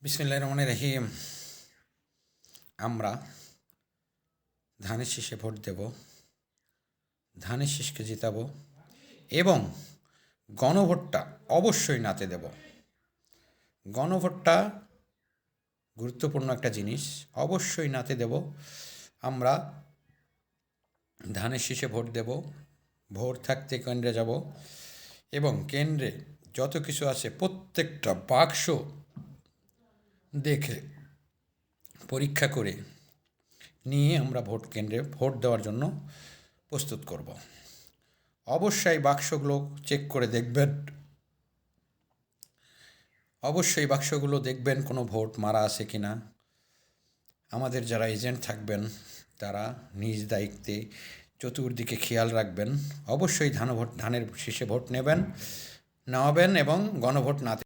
বিসমিল্লাহির রহমানির রহিম। আমরা ধানের শীষে ভোট দেব, ধানের শীষকে জিতাবো এবং গণভোটটা অবশ্যই নাতে দেব। গণভোটটা গুরুত্বপূর্ণ একটা জিনিস, অবশ্যই নাতে দেব। আমরা ধানের শীষে ভোট দেব, ভোট থাকতে কেন্দ্রে যাব এবং কেন্দ্রে যত কিছু আছে প্রত্যেকটা বাক্স দেখে পরীক্ষা করে নিয়ে আমরা ভোট কেন্দ্রে ভোট দেওয়ার জন্য প্রস্তুত করব। অবশ্যই বাক্সগুলো চেক করে দেখবেন, অবশ্যই বাক্সগুলো দেখবেন কোনো ভোট মারা আছে কি না। আমাদের যারা এজেন্ট থাকবেন তারা নিজ দায়িত্বে চতুর্দিকে খেয়াল রাখবেন। অবশ্যই ধানের শীষে ভোট নেবেন এবং গণভোট নাতে